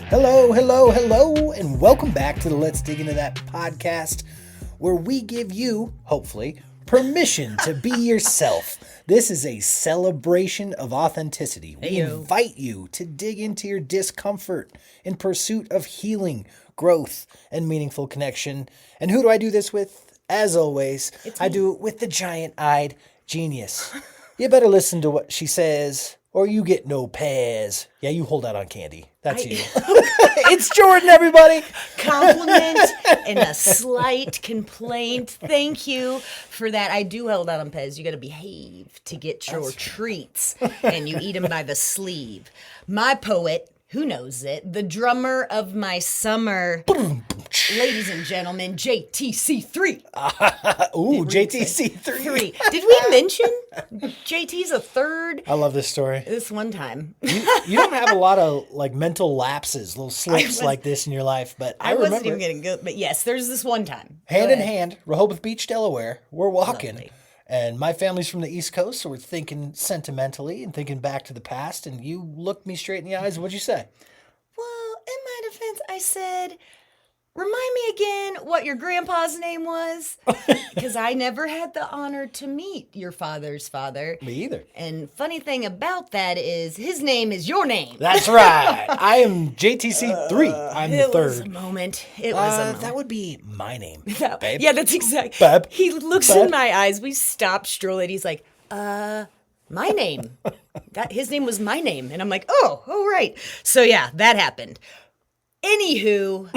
Hello, hello, hello, and welcome back to the Let's Dig Into That podcast, where we give you, hopefully, permission to be yourself. This is a celebration of authenticity. We invite you to dig into your discomfort in pursuit of healing, growth, and meaningful connection. And who do I do this with? As always, I do it with the giant-eyed genius. You better listen to what she says, or you get no pairs. Yeah, you hold out on candy. That's you. It's Jordan, everybody. Compliment and a slight complaint. Thank you for that. I do hold out on Pez. You got to behave to get your treats, and you eat them by the sleeve. My poet, who knows it, the drummer of my summer, ladies and gentlemen, JTC3. Ooh, JTC3. Did we mention JT's a third? I love this story. This one time. You don't have a lot of like mental lapses, little slips like this in your life, but I remember. Wasn't even getting good, but yes, there's this one time. Hand in hand, Rehoboth Beach, Delaware. We're walking. Lovely. And my family's from the East Coast, so we're thinking sentimentally and thinking back to the past. And you looked me straight in the eyes. What'd you say? Well, in my defense, I said, remind me again what your grandpa's name was. Because I never had the honor to meet your father's father. Me either. And funny thing about that is his name is your name. That's right. I am JTC3. I'm the It third. was a moment. It was a moment. That would be my name, Yeah, babe. Yeah, that's exactly. Babe. He looks Babe. in my eyes. We stopped strolling. He's like, my name. His name was my name. And I'm like, oh, right. So yeah, that happened. Anywho,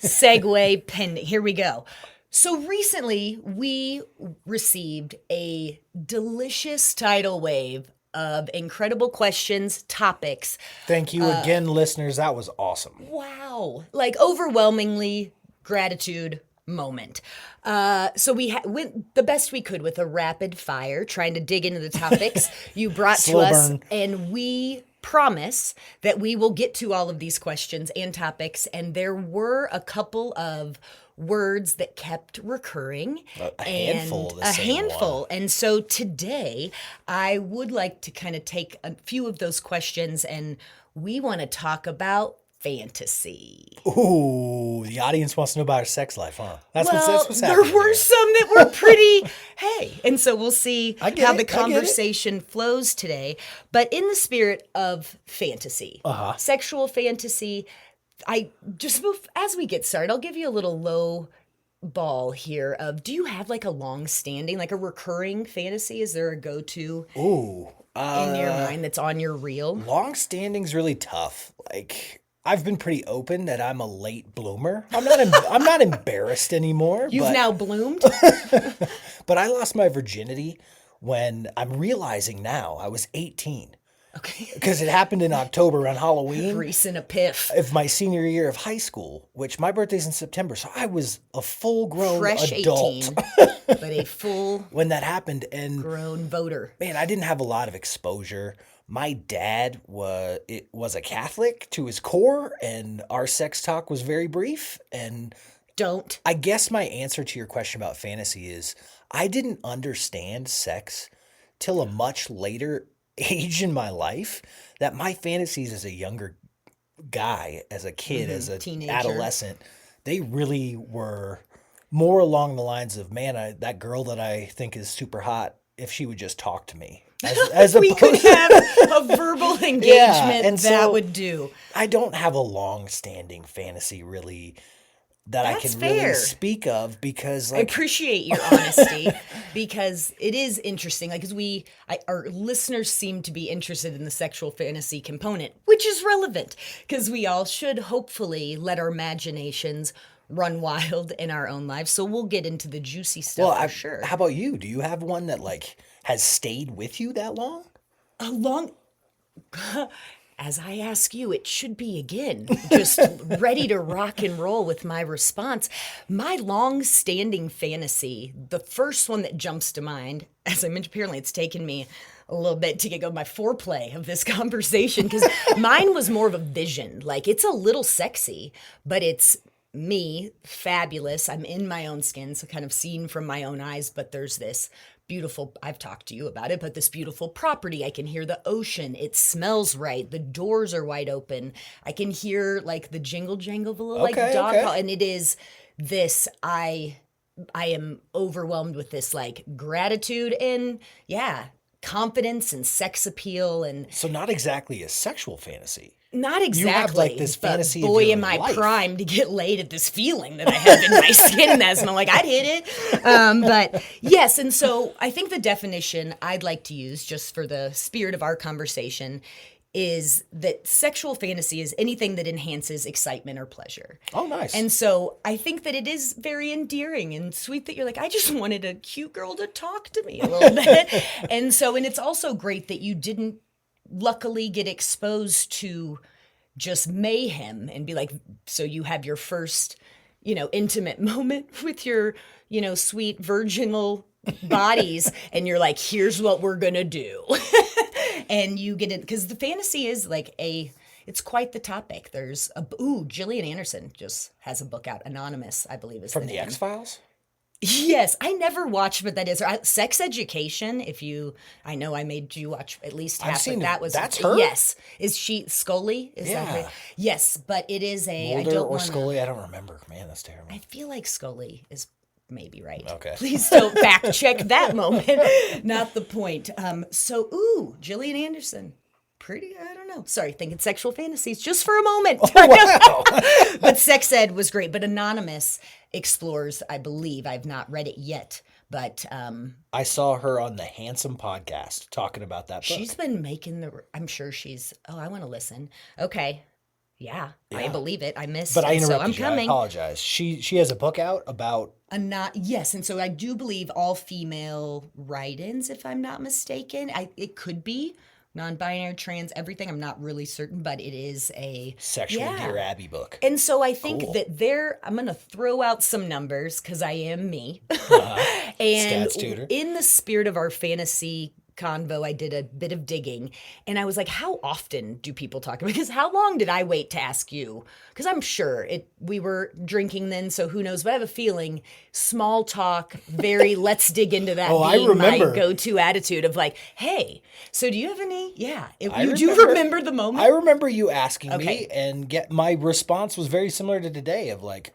segue pending. Here we go. So recently we received a delicious tidal wave of incredible questions, topics. Thank you again, listeners. That was awesome. Wow. Like overwhelmingly gratitude moment. So we went the best we could with a rapid fire, trying to dig into the topics you brought to Slow us. burn. And we promise that we will get to all of these questions and topics. And there were a couple of words that kept recurring. A handful of the same handful. And so today I would like to kind of take a few of those questions, and we want to talk about fantasy. Ooh, the audience wants to know about our sex life, huh? That's Well, what's there happening. were here. some that were pretty, hey. And so we'll see I get how it, the I get it. conversation flows today. But in the spirit of fantasy, sexual fantasy, as we get started, I'll give you a little low ball here of, do you have like a long-standing, like a recurring fantasy? Is there a go-to Ooh. in your mind that's on your reel? Long standing's really tough. Like, I've been pretty open that I'm a late bloomer. I'm not embarrassed anymore. You've now bloomed? But I lost my virginity when I'm realizing now I was 18. Okay. Because it happened in October on Halloween Recent epiphany. of my senior year of high school, which my birthday's in September. So I was a full-grown Fresh adult 18, but a full when that happened. And grown voter. man, I didn't have a lot of exposure. My dad was a Catholic to his core, and our sex talk was very brief. And Don't. I guess my answer to your question about fantasy is I didn't understand sex till a much later age in my life, that my fantasies as a younger guy, as a kid, as a Teenager. adolescent, they really were more along the lines of, man, that girl that I think is super hot, if she would just talk to me. As We could have a verbal engagement and that so would do. I don't have a long-standing fantasy really that I That's can really fair. speak of, because I like appreciate your honesty because it is interesting. Like, our listeners seem to be interested in the sexual fantasy component, which is relevant because we all should hopefully let our imaginations run wild in our own lives. So we'll get into the juicy stuff for sure. How about you? Do you have one that like has stayed with you that long? A long. As I ask you, it should be again, just ready to rock and roll with my response. My long-standing fantasy, the first one that jumps to mind, as I mentioned, apparently it's taken me a little bit to get going my foreplay of this conversation, because mine was more of a vision. Like, it's a little sexy, but it's me, fabulous. I'm in my own skin, so kind of seen from my own eyes, but there's this beautiful, I've talked to you about it, but this beautiful property, I can hear the ocean, it smells right, the doors are wide open, I can hear like the jingle jangle of a little like dog call, and it is this, I am overwhelmed with this like gratitude and confidence and sex appeal. And so not exactly a sexual fantasy. Not exactly. You have like this fantasy but boy, of your am I life. primed to get laid at this feeling that I have in my skin, and that's, and I'm like, I'd hit it. But yes, and so I think the definition I'd like to use, just for the spirit of our conversation, is that sexual fantasy is anything that enhances excitement or pleasure. Oh, nice. And so I think that it is very endearing and sweet that you're like, I just wanted a cute girl to talk to me a little bit. And so, and it's also great that you didn't luckily get exposed to just mayhem and be like, so you have your first, intimate moment with your, sweet virginal bodies, and you're like, here's what we're gonna do. And you get it, because the fantasy is like it's quite the topic. There's Gillian Anderson just has a book out, Anonymous, I believe is From the the name. X-Files? Yes, I never watched, but that is Sex Education. I know I made you watch at least half, seen but that was that's her? Yes, is she Scully? Is that Yeah. right? Yes, but it is a Mulder I don't or wanna, Scully? I don't remember. Man, that's terrible. I feel like Scully is maybe right. Okay. Please don't fact check that moment. Not the point. Gillian Anderson. Pretty, I don't know. Sorry, thinking sexual fantasies just for a moment. Wow. But sex ed was great. But Anonymous explores, I believe, I've not read it yet, but I saw her on the Handsome podcast talking about that book. she's been making I'm sure I want to listen. Okay. Yeah, I believe it. I missed But I it, so interrupted I'm you. coming. I apologize. She has a book out about... Yes, and so I do believe all female write-ins, if I'm not mistaken. It could be non-binary, trans, everything. I'm not really certain, but it is a sexual Dear Abby book. And so I think Cool. that I'm going to throw out some numbers because I am me. And Stats tutor. in the spirit of our fantasy convo, I did a bit of digging, and I was like, how often do people talk about, because how long did I wait to ask you? Because I'm sure we were drinking then, so who knows, but I have a feeling small talk, very let's dig into that being my go-to attitude of like, hey, so do you have any? Yeah. Do you remember the moment? I remember you asking Okay. me, and my response was very similar to today of like,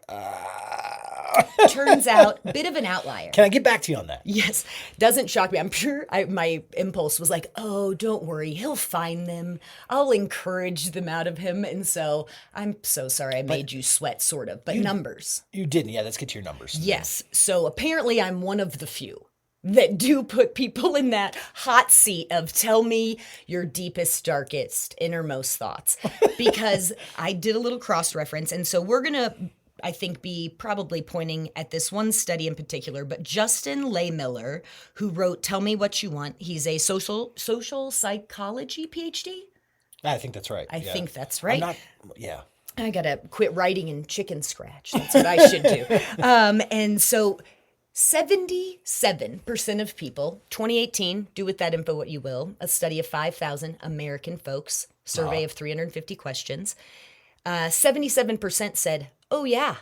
Turns out, bit of an outlier. Can I get back to you on that? Yes. Doesn't shock me. I'm sure my impulse was like, oh, don't worry. He'll find them. I'll encourage them out of him. And so I'm so sorry I made you sweat, sort of. But numbers. You didn't. Yeah, let's get to your numbers. Yes. So apparently I'm one of the few that do put people in that hot seat of tell me your deepest, darkest, innermost thoughts. Because I did a little cross-reference. And so we're going to, I think, be probably pointing at this one study in particular, but Justin Lay-Miller, who wrote Tell Me What You Want, he's a social psychology PhD. I think that's right. I think that's right. Yeah. I got to quit writing in chicken scratch. That's what I should do. And so 77% of people, 2018, do with that info what you will, a study of 5,000 American folks, survey of 350 questions, 77% said, oh yeah,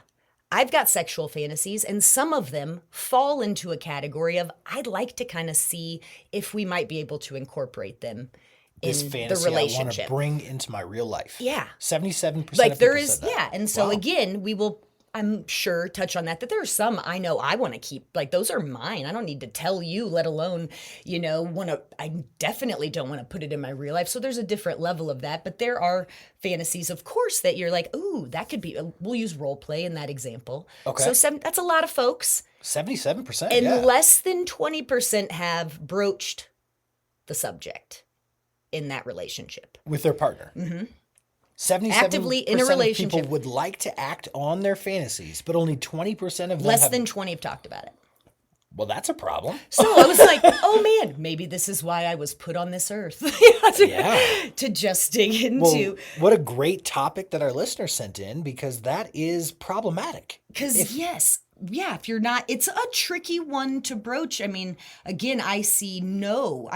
I've got sexual fantasies, and some of them fall into a category of I'd like to kind of see if we might be able to incorporate them This in fantasy the relationship. I want to bring into my real life. Yeah. 77% Like of there people is, said that. yeah. And so Wow. again, we will, I'm sure, touch on that there are some I know I want to keep, like those are mine. I don't need to tell you, let alone, I definitely don't want to put it in my real life. So there's a different level of that. But there are fantasies, of course, that you're like, ooh, that could be, we'll use role play in that example. Okay. So that's a lot of folks. 77%, And yeah. less than 20% have broached the subject in that relationship. With their partner. Mm-hmm. 77% Actively in a relationship. of people would like to act on their fantasies, but only 20% of them Less than 20 have talked about it. Well, that's a problem. So I was like, oh man, maybe this is why I was put on this earth. To just dig into. Well, what a great topic that our listener sent in, because that is problematic. Because yes, yeah, if you're not, it's a tricky one to broach. I mean, again, I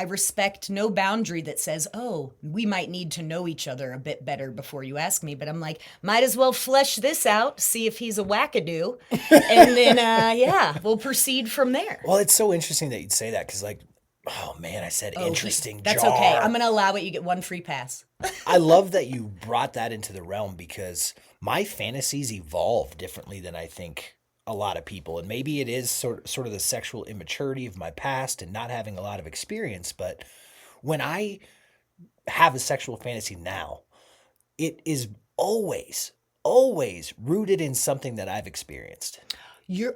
respect no boundary that says, oh, we might need to know each other a bit better before you ask me. But I'm like, might as well flesh this out, see if he's a wackadoo. And then, yeah, we'll proceed from there. Well, it's so interesting that you'd say that because, like, oh man, I said interesting. That's jar. okay. I'm going to allow it. You get one free pass. I love that you brought that into the realm because my fantasies evolve differently than I think a lot of people. And maybe it is sort of the sexual immaturity of my past and not having a lot of experience. But when I have a sexual fantasy now, it is always rooted in something that I've experienced. You're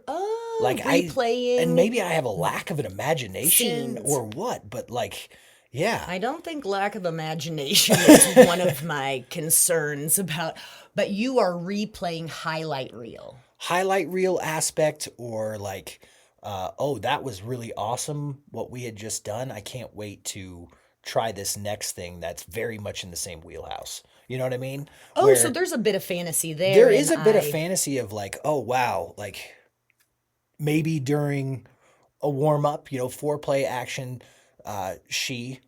Like replaying. and maybe I have a lack of an imagination scenes. or what, but like, yeah. I don't think lack of imagination is one of my concerns but you are replaying highlight reel. Highlight reel aspect or like, oh, that was really awesome what we had just done. I can't wait to try this next thing that's very much in the same wheelhouse. You know what I mean? Oh, so there's a bit of fantasy there. There is a bit of fantasy of like, oh, wow, like maybe during a warm up, foreplay action, I'm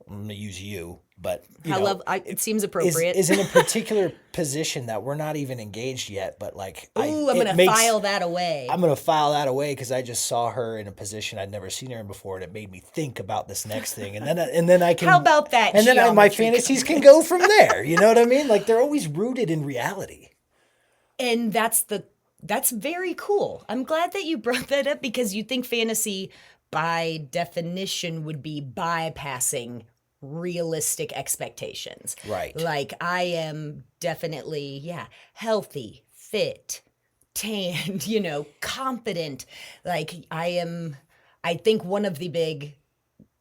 going to use you, but it seems appropriate. Is in a particular position that we're not even engaged yet, but like, ooh, I'm going to file that away. I'm going to file that away because I just saw her in a position I'd never seen her in before, and it made me think about this next thing, and then I can. How about that? And then my fantasies can go from there. You know what I mean? Like they're always rooted in reality. And that's very cool. I'm glad that you brought that up because you think fantasy, by definition, would be bypassing realistic expectations. Right. Like I am definitely, healthy, fit, tanned, confident. Like I think one of the big,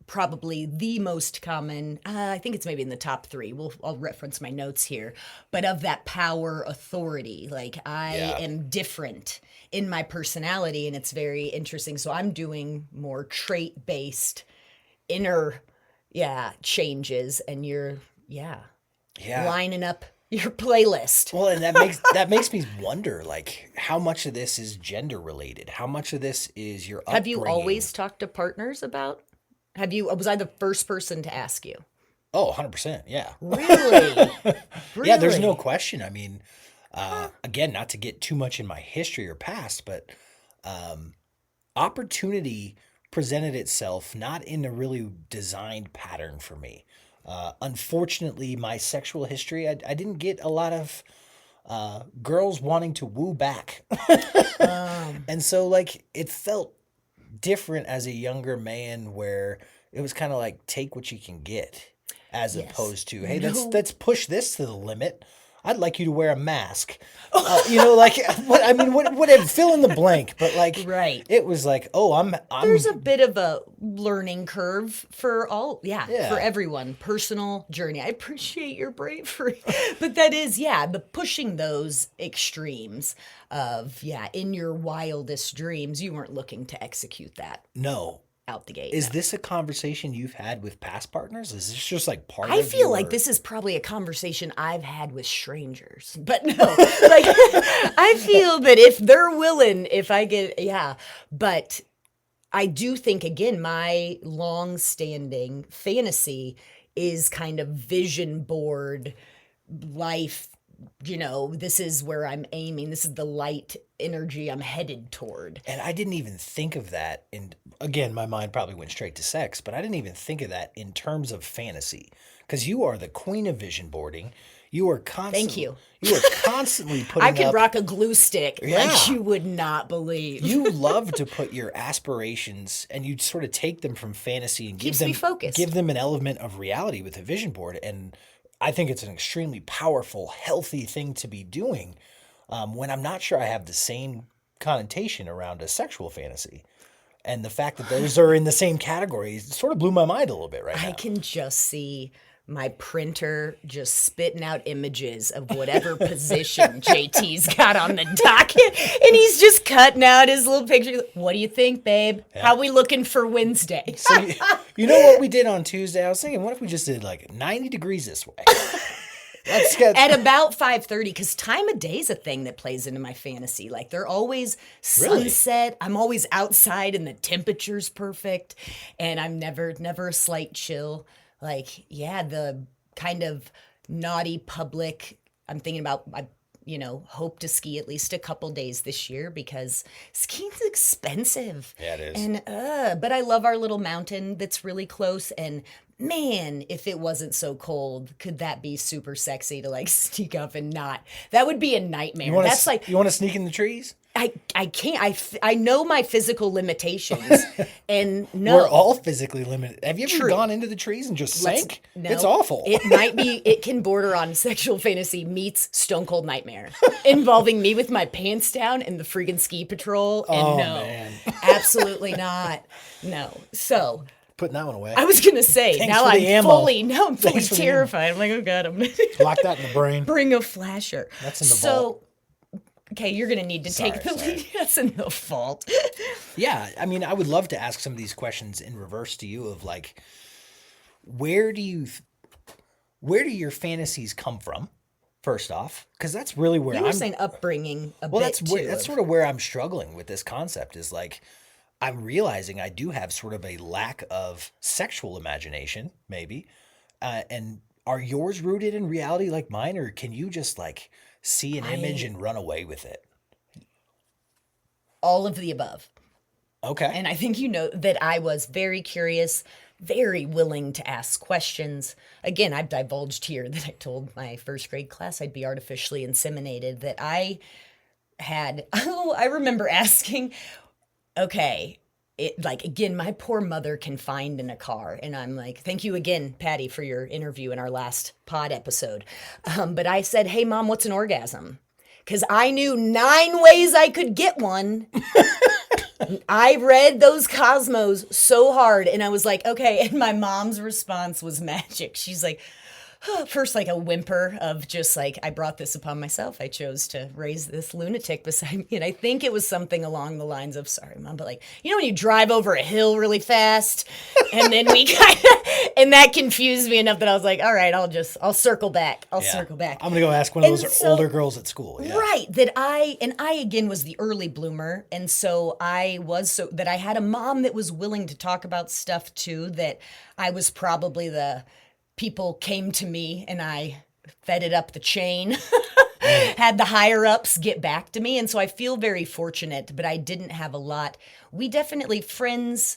probably the most common, I think it's maybe in the top 3. I'll reference my notes here, but of that power authority, like I am different in my personality and it's very interesting. So I'm doing more trait-based inner changes and you're lining up your playlist. Well, and that makes me wonder, like, how much of this is gender related? How much of this is your upbringing? Have you always talked to partners about? Was I the first person to ask you? Oh, 100%, yeah. Really? Yeah, there's no question. I mean, again, not to get too much in my history or past, but opportunity presented itself not in a really designed pattern for me. Unfortunately, my sexual history, I didn't get a lot of girls wanting to woo back. And so, like, it felt different as a younger man where it was kind of like take what you can get as opposed to, hey, let's push this to the limit. I'd like you to wear a mask. Whatever, fill in the blank. But like, right. It was like, oh, I'm. There's a bit of a learning curve for for everyone. Personal journey. I appreciate your bravery. But that is, the pushing those extremes of, in your wildest dreams, you weren't looking to execute that. No. Out the gate. Is this a conversation you've had with past partners? Is this just like part of I feel like this is probably a conversation I've had with strangers. But no, like I feel that if they're willing, if I get, but I do think, again, my long-standing fantasy is kind of vision board life. This is where I'm aiming. This is the light energy I'm headed toward. And I didn't even think of that. And again, my mind probably went straight to sex, but I didn't even think of that in terms of fantasy. Because you are the queen of vision boarding. You are constantly. Thank you. You are constantly putting. I could rock a glue stick like you would not believe. You love to put your aspirations and you sort of take them from fantasy and Keeps me focused. Give them an element of reality with a vision board. And I think it's an extremely powerful, healthy thing to be doing when I'm not sure I have the same connotation around a sexual fantasy. And the fact that those are in the same category sort of blew my mind a little bit now. I can just see my printer just spitting out images of whatever position JT's got on the docket. And he's just cutting out his little picture. What do you think, babe? Yeah. How we looking for Wednesday? So you know what we did on Tuesday? I was thinking, what if we just did like 90 degrees this way? Let's get at about 5:30, because time of day's a thing that plays into my fantasy. Like they're always sunset. I'm always outside and the temperature's perfect, and I'm never a slight chill. Like, yeah, the kind of naughty public. I'm thinking about. Hope to ski at least a couple days this year because skiing's expensive. Yeah, it is. And but I love our little mountain that's really close. And man, if it wasn't so cold, could that be super sexy to like sneak up and not? That would be a nightmare. You want to sneak in the trees? I can't. I know my physical limitations, and no, we're all physically limited. Have you ever True. gone into the trees and just sank? No, it's awful. It can border on sexual fantasy meets stone cold nightmare, involving me with my pants down and the freaking ski patrol. And man. Absolutely not. No. So putting that one away. I was gonna say Thanks now for the ammo. I'm fully terrified. I'm like, oh god, I'm gonna lock that in the brain. bring a flasher. That's in the vault. Okay, you're going to need to take the lead. That's in the fault. Yeah, I mean, I would love to ask some of these questions in reverse to you of like, where do your fantasies come from? First off, because that's really where you were saying upbringing a bit that's sort of where I'm struggling with this concept is like, I'm realizing I do have sort of a lack of sexual imagination, maybe. And are yours rooted in reality like mine, or can you just like see an image and run away with it? All of the above. Okay. And I think you know that I was very curious, very willing to ask questions. Again, I've divulged here that I told my first grade class I'd be artificially inseminated, that I remember asking, okay, again, my poor mother confined in a car. And I'm like, thank you again, Patty, for your interview in our last pod episode. But I said, hey, Mom, what's an orgasm? Because I knew 9 ways I could get one. I read those Cosmos so hard. And I was like, okay. And my mom's response was magic. She's like, first, like a whimper of just like, I brought this upon myself. I chose to raise this lunatic beside me. And I think it was something along the lines of, sorry, Mom, but like, when you drive over a hill really fast and then and that confused me enough that I was like, all right, I'll circle back. I'll circle back. I'm going to go ask one of those older girls at school. Yeah. Right. That I again was the early bloomer. And so that I had a mom that was willing to talk about stuff too, that I was probably people came to me and I fed it up the chain, had the higher ups get back to me. And so I feel very fortunate, but I didn't have a lot. We definitely, friends,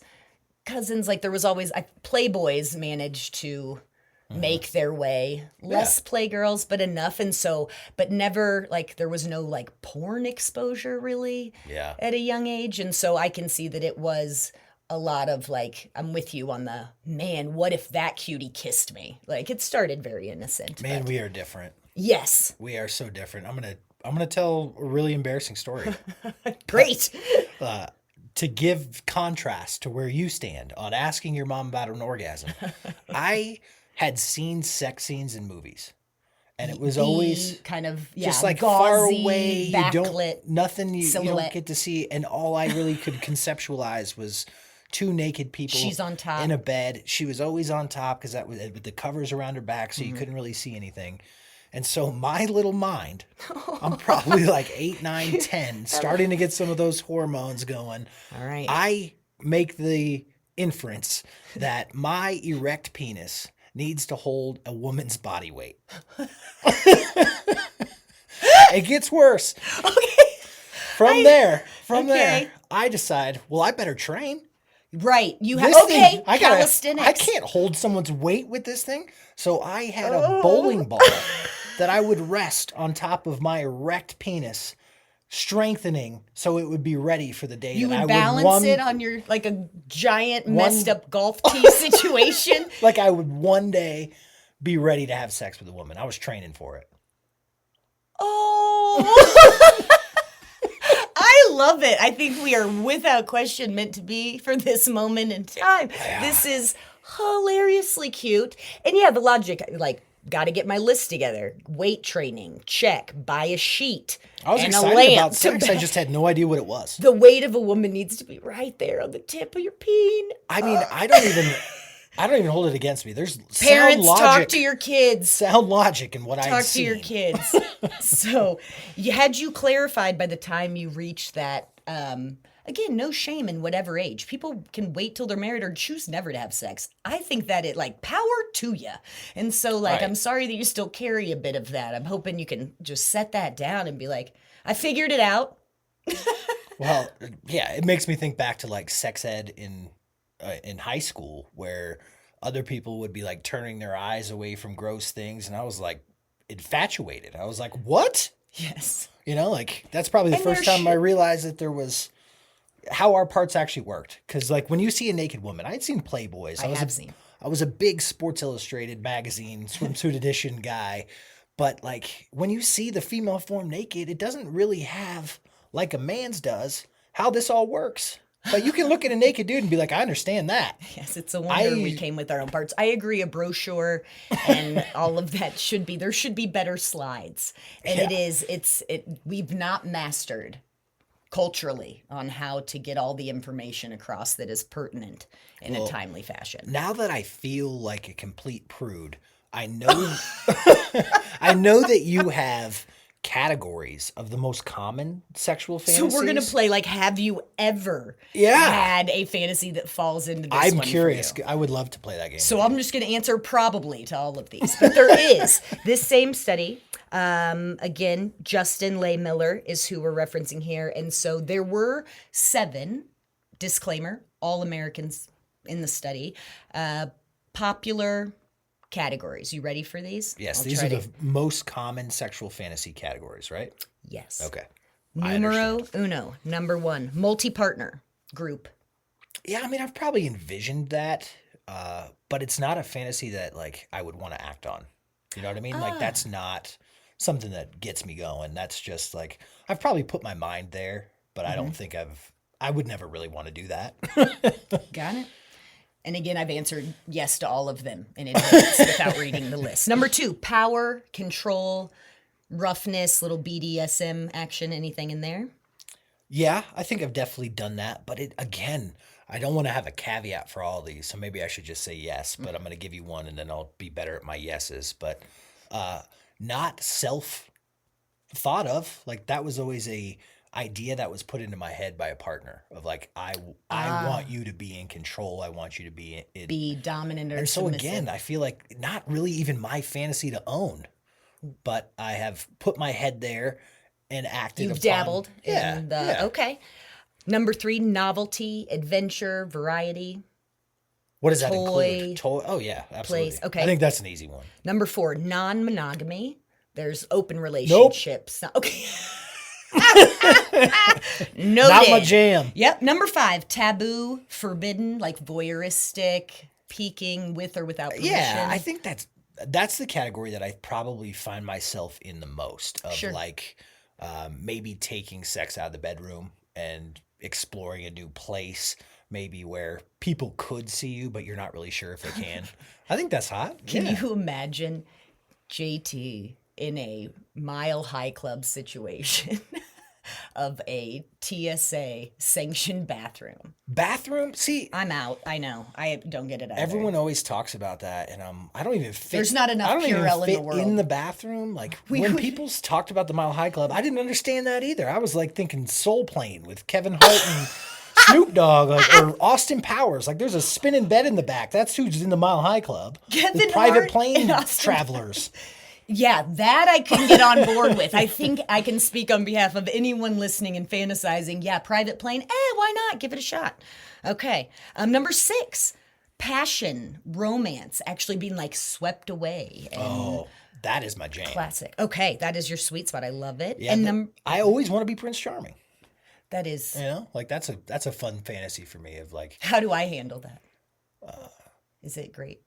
cousins, like there was always, playboys managed to make their way. Less playgirls, but enough. And so, but never, like there was no like porn exposure really at a young age. And so I can see that it was a lot of like, I'm with you on the, man, what if that cutie kissed me? Like it started very innocent. Man, we are different. Yes. We are so different. I'm gonna tell a really embarrassing story. Great. To give contrast to where you stand on asking your mom about an orgasm, I had seen sex scenes in movies. And it was always kind of just like gauzy, far away. You backlit, you don't get to see. And all I really could conceptualize was 2 naked people. She's on top in a bed. She was always on top because that was with the covers around her back, so you couldn't really see anything. And so my little mind, I'm probably like 8, 9, 10, starting to get some of those hormones going. All right. I make the inference that my erect penis needs to hold a woman's body weight. It gets worse. Okay. From there, I decide, well, I better train. Right. You have calisthenics. I can't hold someone's weight with this thing. So I had a bowling ball that I would rest on top of my erect penis, strengthening so it would be ready for the day you that I would would balance it on your like a giant messed up golf tee situation. Like I would one day be ready to have sex with a woman. I was training for it. Oh. I love it. I think we are without question meant to be for this moment in time. Yeah. This is hilariously cute. And yeah, the logic, like, got to get my list together. Weight training, check. Buy a sheet. I was excited about sex. I just had no idea what it was. The weight of a woman needs to be right there on the tip of your peen. I mean, I don't even hold it against me. There's Parents, sound logic. talk to your kids. Sound logic in what I've Talk seen. to your kids. So, had you clarified by the time you reached that, again, no shame in whatever age. People can wait till they're married or choose never to have sex. I think that power to you. And so, Right. I'm sorry that you still carry a bit of that. I'm hoping you can just set that down and be like, I figured it out. Well, yeah, it makes me think back to like sex ed in high school where other people would be like turning their eyes away from gross things, and I was like infatuated. I was like, "What?" Yes. Like that's probably the And first there time I realized that there was how our parts actually worked. Because like when you see a naked woman, I had seen Playboys. I have seen. I was a big Sports Illustrated magazine swimsuit edition guy, but like when you see the female form naked, it doesn't really have like a man's does how this all works. But you can look at a naked dude and be like, I understand that. Yes, it's a wonder we came with our own parts. I agree, a brochure and all of that there should be better slides. And we've not mastered culturally on how to get all the information across that is pertinent in a timely fashion. Now that I feel like a complete prude, I know I know that you have categories of the most common sexual fantasies. So we're gonna play have you ever had a fantasy that falls into this I'm one curious. for you? I would love to play that game. So I'm just gonna answer probably to all of these. But there is this same study. Again, Justin Leigh Miller is who we're referencing here. And so there were 7, disclaimer, all Americans in the study, popular categories. You ready for these? Yes, these are the most common sexual fantasy categories, right? Yes. Okay. Numero uno, number 1, multi-partner group. Yeah, I mean, I've probably envisioned that, but it's not a fantasy that like I would want to act on. You know what I mean? Like that's not something that gets me going. That's just like I've probably put my mind there, but I don't think I would never really want to do that. Got it. And again, I've answered yes to all of them in advance without reading the list. Number 2, power, control, roughness, little BDSM action, anything in there? Yeah, I think I've definitely done that, but again, I don't want to have a caveat for all these, so maybe I should just say yes, but I'm going to give you one and then I'll be better at my yeses, but not self thought of. Like that was always a idea that was put into my head by a partner of like I want you to be in control. I want you to be dominant or and so submissive. again, I feel like not really even my fantasy to own, but I have put my head there and acted. You've dabbled in the yeah. Okay. Number 3, novelty, adventure, variety. What does that Toy, include? Toy. Oh yeah, absolutely. place. Okay. I think that's an easy one. Number 4, non-monogamy. There's open relationships. Nope. Okay. Noted. Not my jam. Yep. Number 5, taboo, forbidden, like voyeuristic, peeking with or without permission. Yeah, I think that's the category that I probably find myself in the most of like maybe taking sex out of the bedroom and exploring a new place, maybe where people could see you, but you're not really sure if they can. I think that's hot. Can you imagine JT in a Mile High Club situation of a TSA sanctioned bathroom? Bathroom? See, I'm out. I know. I don't get it either. everyone always talks about that, and I don't even fit. There's not enough I don't even Purell in fit the world. in the bathroom. Like when people talked about the Mile High Club, I didn't understand that either. I was like thinking Soul Plane with Kevin Hart and Snoop Dogg, or Austin Powers. Like there's a spinning bed in the back. That's who's in the Mile High Club. Kevin the private Hart plane and Austin travelers. Yeah, that I can get on board with. I think I can speak on behalf of anyone listening and fantasizing. Yeah, private plane. Why not? Give it a shot. Okay. Number 6, passion, romance, actually being like swept away. And That is my jam. classic. Okay, that is your sweet spot. I love it. Yeah, And I always want to be Prince Charming. that is. You know, like that's a fun fantasy for me of like. How do I handle that? Is it great?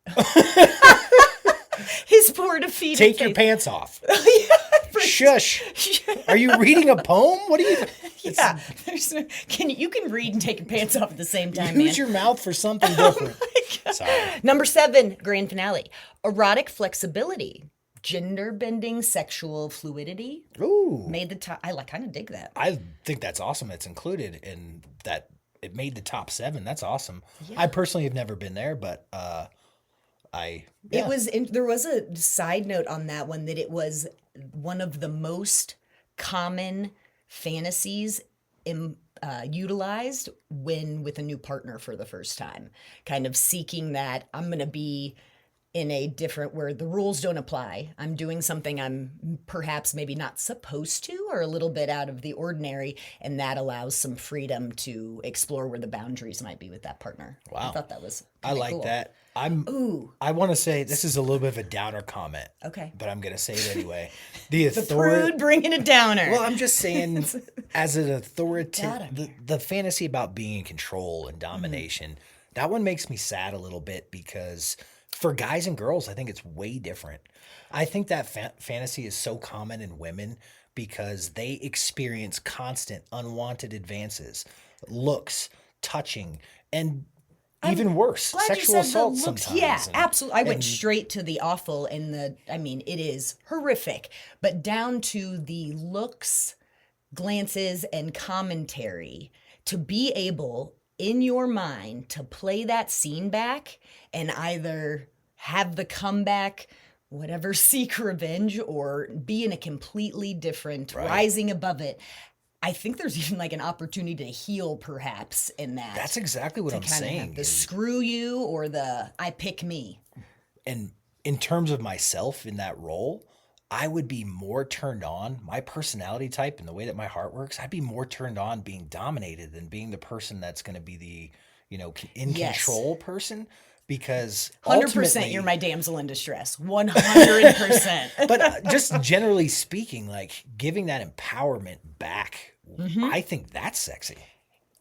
His poor defeated. Take your pants off. Shush. Are you reading a poem? What are you? Yeah, you can read and take your pants off at the same time, Use man. your mouth for something different. Sorry. Number 7, grand finale. Erotic flexibility. Gender bending, sexual fluidity. Ooh. Made the top. I kind of dig that. I think that's awesome. It's included in that it made the top 7. That's awesome. Yeah. I personally have never been there, but It was there was a side note on that one that it was one of the most common fantasies utilized when with a new partner for the first time, kind of seeking that I'm going to be in a different where the rules don't apply. I'm doing something I'm perhaps maybe not supposed to or a little bit out of the ordinary, and that allows some freedom to explore where the boundaries might be with that partner. Wow. I thought that was I kinda like cool. that. I want to say this is a little bit of a downer comment. Okay. But I'm going to say it anyway. The Prude bringing it downer. Well, I'm just saying, as an authoritative, Gotta the fantasy about being in control and domination, that one makes me sad a little bit because for guys and girls, I think it's way different. I think that fantasy is so common in women because they experience constant unwanted advances, looks, touching, and even worse, Glad sexual you said assault the looks. sometimes. Yeah, and- absolutely. I went straight to the awful and I mean, it is horrific, but down to the looks, glances, and commentary to be able in your mind to play that scene back and either have the comeback, whatever, seek revenge, or be in a completely different, rising above it. I think there's even like an opportunity to heal perhaps in that. That's exactly what I'm Kind of saying. have the screw you or the I pick me. And in terms of myself in that role, I would be more turned on, my personality type and the way that my heart works, I'd be more turned on being dominated than being the person that's going to be the, in control person, because 100% ultimately, you're my damsel in distress. 100%. but just generally speaking, like giving that empowerment back, I think that's sexy.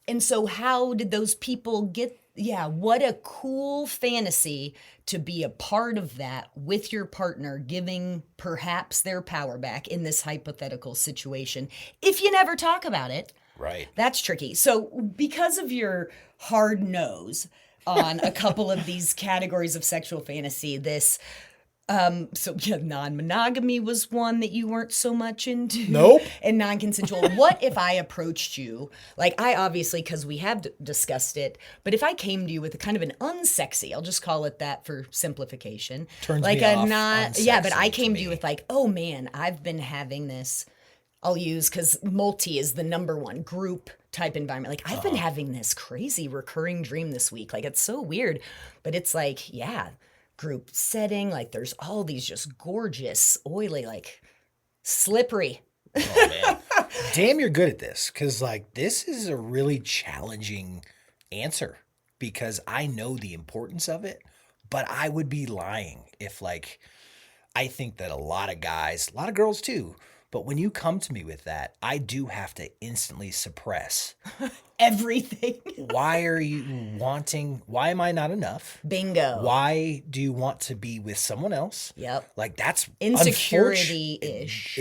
And so how did those people get what a cool fantasy to be a part of that with your partner, giving perhaps their power back in this hypothetical situation. If you never talk about it, Right. that's tricky. So because of your hard nose on a couple of these categories of sexual fantasy, non-monogamy was one that you weren't so much into. Nope. And non-consensual. What if I approached you, like I obviously, because we have discussed it, but if I came to you with a kind of an unsexy, I'll just call it that for simplification. Turns like me a off, not, yeah, but I unsexy came to to you me. with like, oh man, I've been having this, I'll use, because multi is the number one group type environment. Like I've been having this crazy recurring dream this week. Like it's so weird, but it's like, group setting, like there's all these just gorgeous, oily, like slippery. Oh man. Damn, you're good at this. Cause like this is a really challenging answer because I know the importance of it, but I would be lying if like I think that a lot of guys, a lot of girls too, but when you come to me with that, I do have to instantly suppress. Everything. Why am I not enough? Bingo. Why do you want to be with someone else? Yep. Like that's Insecurity-ish.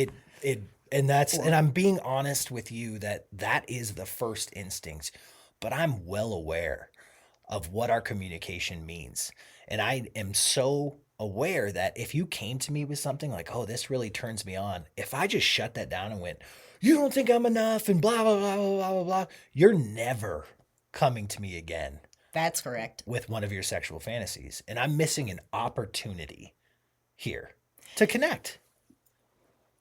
And I'm being honest with you that is the first instinct, but I'm well aware of what our communication means. And I am so aware that if you came to me with something like, oh, this really turns me on, if I just shut that down and went, you don't think I'm enough and blah, blah, blah, blah, blah, blah, you're never coming to me again That's correct. with one of your sexual fantasies. And I'm missing an opportunity here to connect.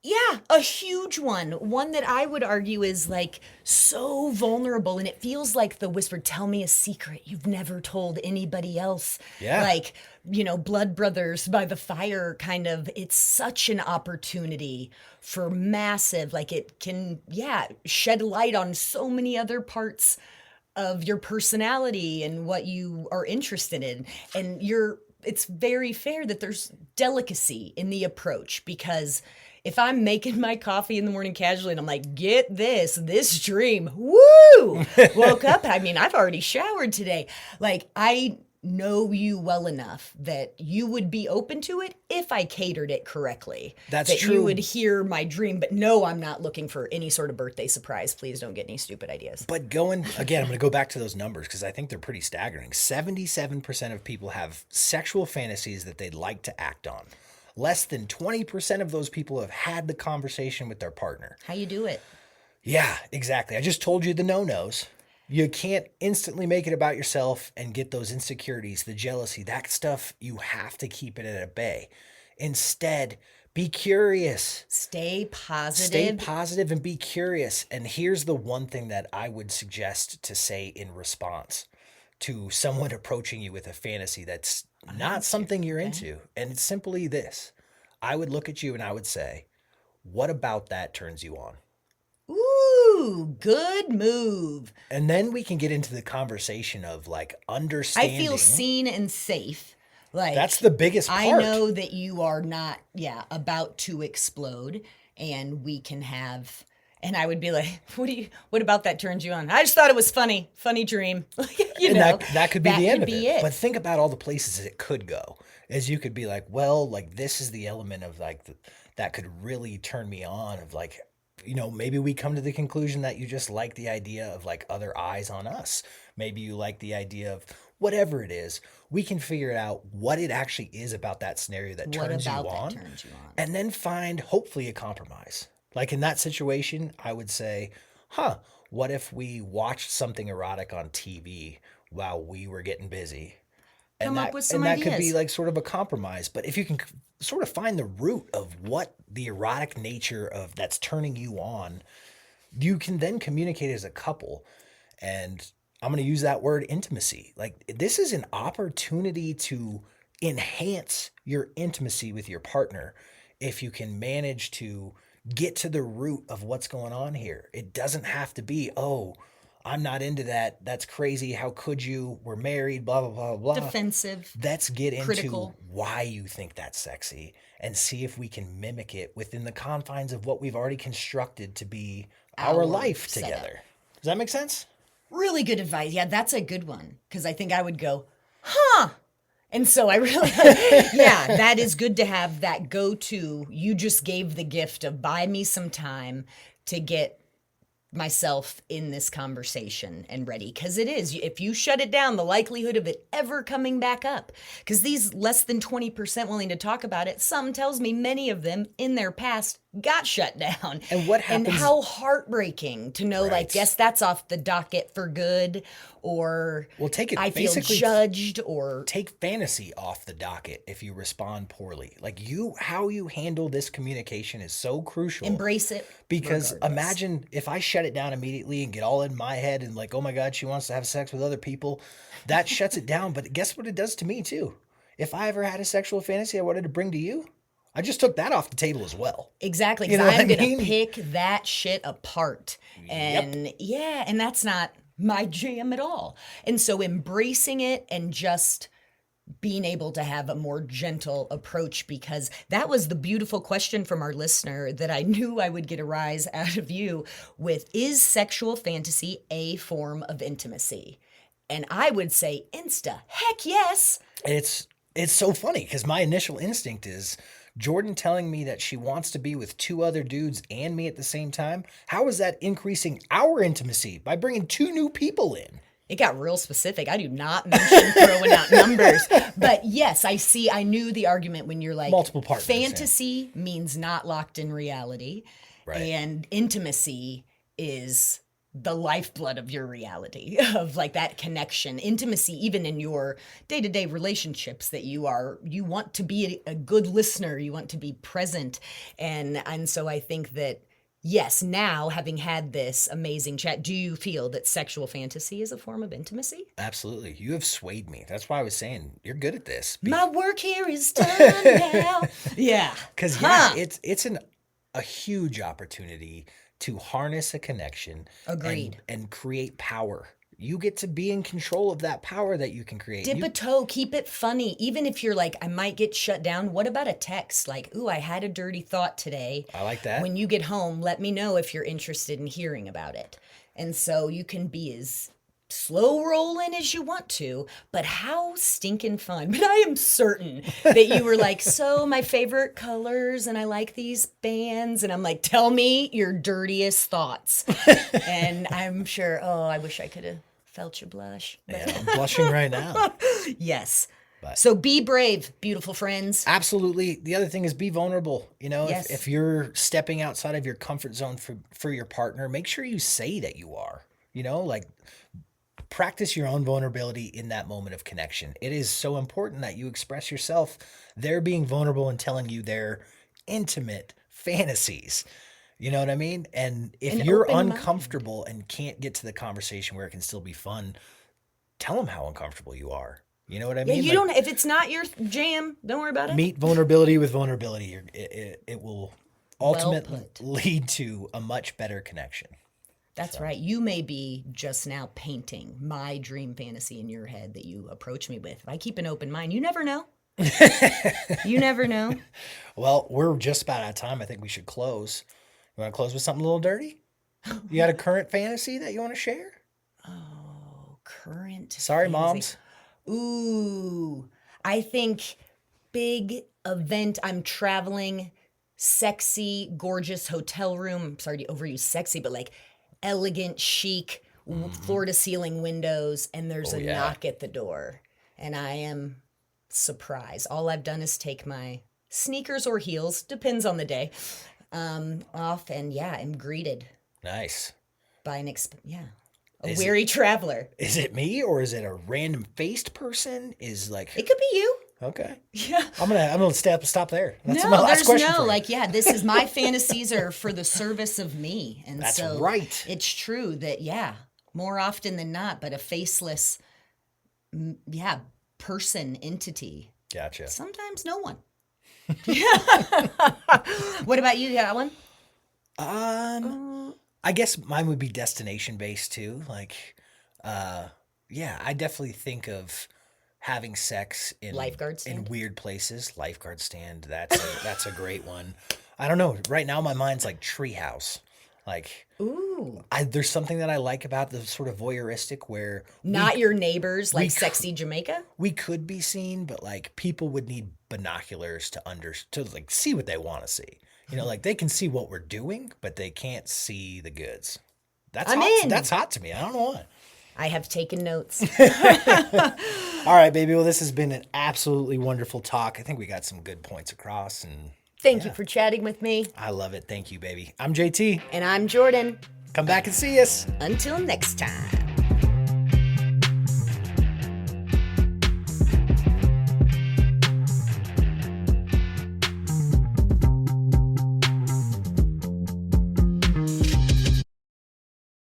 Yeah, a huge one. One that I would argue is like so vulnerable, and it feels like the whispered, tell me a secret you've never told anybody else. Yeah. Like, blood brothers by the fire kind of, it's such an opportunity for massive, like it can, shed light on so many other parts of your personality and what you are interested in. And it's very fair that there's delicacy in the approach, because if I'm making my coffee in the morning casually and I'm like, get this dream, woo, woke up. I mean, I've already showered today. Like, I know you well enough that you would be open to it if I catered it correctly. That's that true. You would hear my dream, but no, I'm not looking for any sort of birthday surprise. Please don't get any stupid ideas. But again, I'm going to go back to those numbers because I think they're pretty staggering. 77% of people have sexual fantasies that they'd like to act on. Less than 20% of those people have had the conversation with their partner. How you do it? Yeah, exactly. I just told you the no-nos. You can't instantly make it about yourself and get those insecurities, the jealousy, that stuff. You have to keep it at bay. Instead, be curious. Stay Stay positive. positive and be curious. And here's the one thing that I would suggest to say in response to someone approaching you with a fantasy that's not something you're into. And it's simply this. I would look at you and I would say, what about that turns you on? Ooh, good move. And then we can get into the conversation of like I understanding. feel seen and safe. Like That's the biggest part. I know that you are not, about to explode, and we can have. And I would be like, what about that turns you on? I just thought it was funny dream. And that could be the end of be it. But think about all the places it could go. As you could be like, well, like this is the element of like that could really turn me on. Of like, maybe we come to the conclusion that you just like the idea of like other eyes on us. Maybe you like the idea of whatever it is. We can figure out what it actually is about that scenario that turns you on, and then find hopefully a compromise. Like in that situation, I would say, what if we watched something erotic on TV while we were getting busy? Come up with some and ideas. That could be like sort of a compromise. But if you can sort of find the root of what the erotic nature of that's turning you on, you can then communicate as a couple. And I'm going to use that word intimacy. Like this is an opportunity to enhance your intimacy with your partner if you can manage to get to the root of what's going on here. It doesn't have to be, oh, I'm not into that. That's crazy. How could you? We're married, blah, blah, blah, blah. Defensive. Let's get critical. into why you think that's sexy and see if we can mimic it within the confines of what we've already constructed to be our life setup. together. Does that make sense? Really good advice. Yeah, that's a good one. Because I think I would go, And so I really, that is good to have that go-to. You just gave the gift of buy me some time to get myself in this conversation and ready. Because it is, if you shut it down, the likelihood of it ever coming back up, because these less than 20% willing to talk about it, some tells me many of them in their past got shut down. And what happens? And how heartbreaking to know, like, yes, that's off the docket for good, or take it. I feel judged, or take fantasy off the docket if you respond poorly. Like how you handle this communication is so crucial. Embrace it. Because regardless. imagine if I shut it down immediately and get all in my head and like, oh my God, she wants to have sex with other people. That shuts it down. But guess what it does to me too? If I ever had a sexual fantasy I wanted to bring to you, I just took that off the table as well. Exactly. Because I'm going to pick that shit apart. And and that's not my jam at all. And so embracing it and just being able to have a more gentle approach, because that was the beautiful question from our listener that I knew I would get a rise out of you with, is sexual fantasy a form of intimacy? And I would say heck yes. It's so funny because my initial instinct is Jordan telling me that she wants to be with two other dudes and me at the same time. How is that increasing our intimacy by bringing two new people in? It got real specific. I do not mention throwing out numbers. But yes, I knew the argument when you're like, multiple partners. Fantasy means not locked in reality. Right. And intimacy is the lifeblood of your reality, of like that connection. Intimacy, even in your day-to-day relationships, that you want to be a good listener, you want to be present. And so I think that, yes, now having had this amazing chat, do you feel that sexual fantasy is a form of intimacy? Absolutely. You have swayed me. That's why I was saying you're good at this. My work here is done now. Yeah. Because it's a huge opportunity to harness a connection. Agreed. And create power. You get to be in control of that power that you can create. Dip a toe, keep it funny. Even if you're like, I might get shut down. What about a text? Like, ooh, I had a dirty thought today. I like that. When you get home, let me know if you're interested in hearing about it. And so you can be as slow rolling as you want to, but how stinking fun. But I am certain that you were like, so my favorite colors, and I like these bands. And I'm like, tell me your dirtiest thoughts. And I'm sure, I wish I could have felt you blush. Yeah, I'm blushing right now. Yes. So be brave, beautiful friends. Absolutely. The other thing is be vulnerable. Yes. If you're stepping outside of your comfort zone for your partner, make sure you say that you are. You know, like practice your own vulnerability in that moment of connection. It is so important that you express yourself. They're being vulnerable and telling you their intimate fantasies. You know what I mean? And if An you're open mind. uncomfortable and can't get to the conversation where it can still be fun, tell them how uncomfortable you are. You know what I Yeah, mean? you don't. If it's not your jam, don't worry about it. Meet vulnerability with vulnerability. It will Well ultimately put. lead to a much better connection. That's right. You may be just now painting my dream fantasy in your head that you approach me with. If I keep an open mind, you never know. You never know. Well, we're just about out of time. I think we should close. You want to close with something a little dirty? You got a current fantasy that you want to share? Oh, current. Sorry, fantasy. moms. Ooh, I think big event. I'm traveling, sexy, gorgeous hotel room. I'm sorry to overuse sexy, but like elegant, chic, floor to ceiling windows, and there's a yeah. knock at the door. And I am surprised. All I've done is take my sneakers or heels, depends on the day, off, and yeah, I'm greeted Nice. by an a Is weary traveler. Is it me or is it a random faced person? Is like It could be you. okay. Yeah. I'm gonna stop there. That's No, my last there's question. no for you. like, yeah, this is my fantasies are for the service of me. And That's so right. it's true that, yeah, more often than not, but a faceless, person, entity. Gotcha. Sometimes no one. What about you? You got one? I guess mine would be destination based too. Like, yeah, I definitely think of having sex in Lifeguard stand? in weird places. Lifeguard stand. That's a great one. I don't know. Right now, my mind's like treehouse. Like, Ooh. there's something that I like about the sort of voyeuristic where Not your neighbors, like we- sexy Jamaica? we could be seen, but like people would need binoculars to like see what they want to see. You know, like they can see what we're doing, but they can't see the goods. That's I'm hot. in. That's hot to me. I don't know why. I have taken notes. All right, baby. Well, this has been an absolutely wonderful talk. I think we got some good points across, and Thank you for chatting with me. I love it. Thank you, baby. I'm JT. And I'm Jordan. Come back and see us. Until next time.